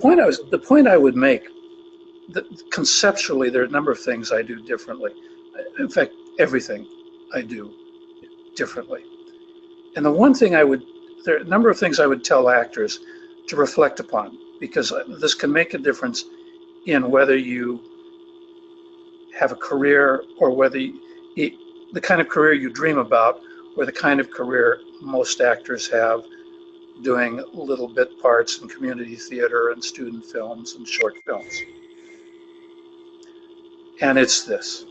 the point I would make, that conceptually there are a number of things I do differently. In fact, everything I do differently. And the one thing there are a number of things I would tell actors to reflect upon, because this can make a difference in whether you have a career or whether the kind of career you dream about or the kind of career most actors have, doing little bit parts in community theater and student films and short films. And it's this.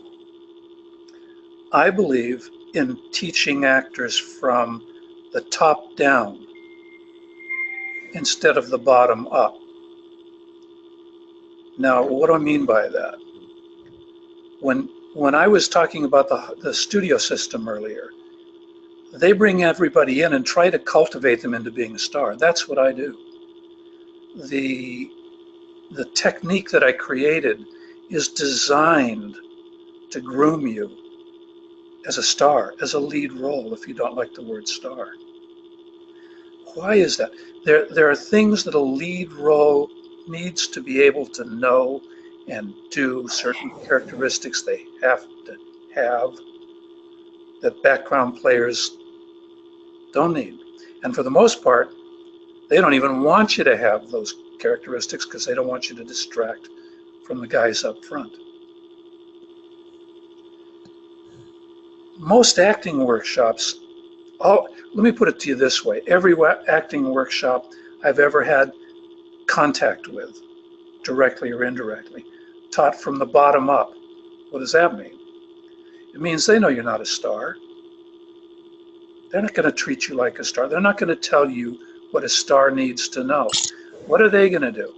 I believe in teaching actors from the top down instead of the bottom up. Now, what do I mean by that? When I was talking about the studio system earlier, they bring everybody in and try to cultivate them into being a star. That's what I do. The technique that I created is designed to groom you as a star, as a lead role, if you don't like the word star. Why is that? There are things that a lead role needs to be able to know and do, certain characteristics they have to have that background players don't need. And for the most part, they don't even want you to have those characteristics because they don't want you to distract from the guys up front. Most acting workshops, let me put it to you this way. Every acting workshop I've ever had contact with, directly or indirectly, taught from the bottom up. What does that mean? It means they know you're not a star. They're not going to treat you like a star. They're not going to tell you what a star needs to know. What are they going to do?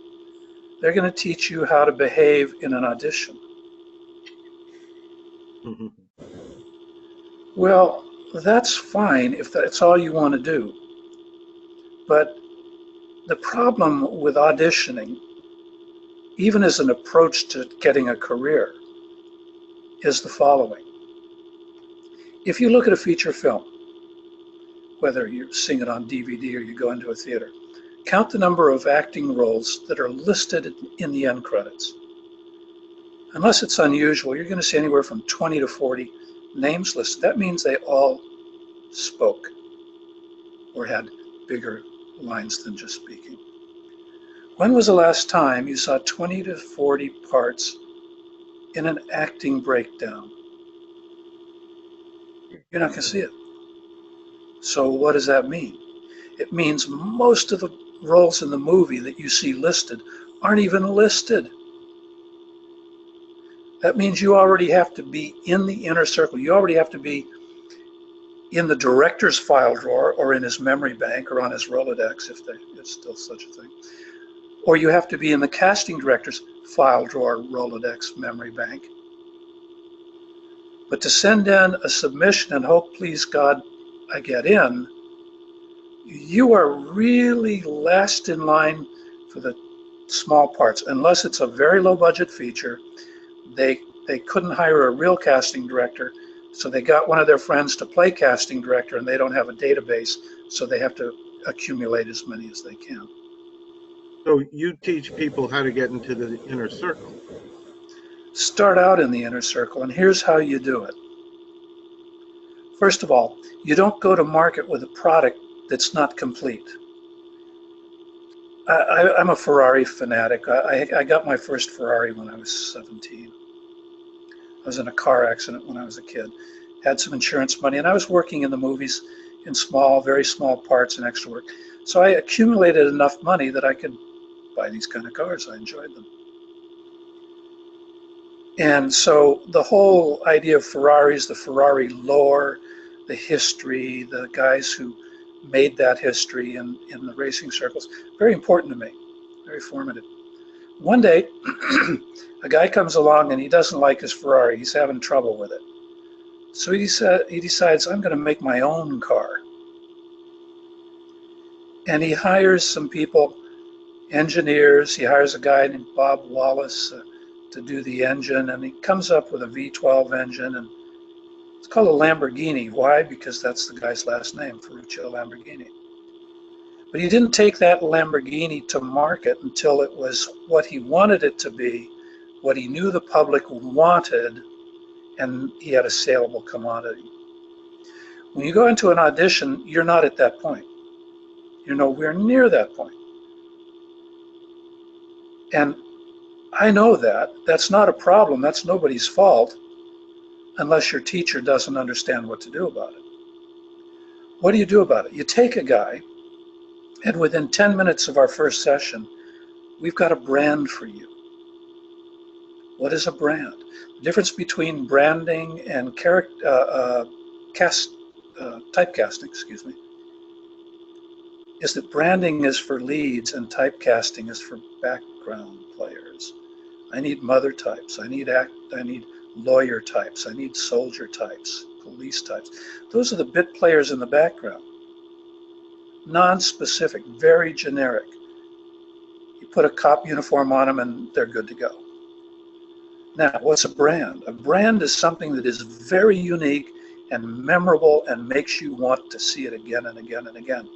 They're going to teach you how to behave in an audition. Mm-hmm. Well, that's fine if that's all you want to do. But the problem with auditioning, even as an approach to getting a career, is the following. If you look at a feature film, whether you're seeing it on DVD or you go into a theater, count the number of acting roles that are listed in the end credits. Unless it's unusual, you're going to see anywhere from 20 to 40 names listed. That means they all spoke or had bigger lines than just speaking. When was the last time you saw 20 to 40 parts in an acting breakdown? You're not going to see it. So what does that mean? It means most of the roles in the movie that you see listed aren't even listed. That means you already have to be in the inner circle. You already have to be in the director's file drawer or in his memory bank or on his Rolodex, if it's still such a thing. Or you have to be in the casting director's file drawer, Rolodex, memory bank. But to send in a submission and hope, please God, I get in, you are really last in line for the small parts. Unless it's a very low budget feature, they couldn't hire a real casting director, so they got one of their friends to play casting director, and they don't have a database, so they have to accumulate as many as they can. So you teach people how to get into the inner circle. Start out in the inner circle, and here's how you do it. First of all, you don't go to market with a product that's not complete. I'm a Ferrari fanatic. I got my first Ferrari when I was 17. I was in a car accident when I was a kid. Had some insurance money, and I was working in the movies in small, very small parts and extra work. So I accumulated enough money that I could buy these kind of cars. I enjoyed them. And so the whole idea of Ferraris, the Ferrari lore, the history, the guys who made that history in the racing circles, very important to me, very formative. One day, a guy comes along and he doesn't like his Ferrari. He's having trouble with it. So he decides, I'm going to make my own car. And he hires some people, engineers. He hires a guy named Bob Wallace to do the engine, and he comes up with a V12 engine, and it's called a Lamborghini. Why? Because that's the guy's last name, Ferruccio Lamborghini. But he didn't take that Lamborghini to market until it was what he wanted it to be, what he knew the public wanted, and he had a saleable commodity. When you go into an audition, you're not at that point. You're nowhere near that point. And I know that. That's not a problem. That's nobody's fault unless your teacher doesn't understand what to do about it. What do you do about it? You take a guy, and within 10 minutes of our first session, we've got a brand for you. What is a brand? The difference between branding and typecasting, excuse me, is that branding is for leads and typecasting is for background players. I need mother types. I need lawyer types. I need soldier types, police types. Those are the bit players in the background. Non-specific, very generic. You put a cop uniform on them and they're good to go. Now, what's a brand? A brand is something that is very unique and memorable and makes you want to see it again and again and again.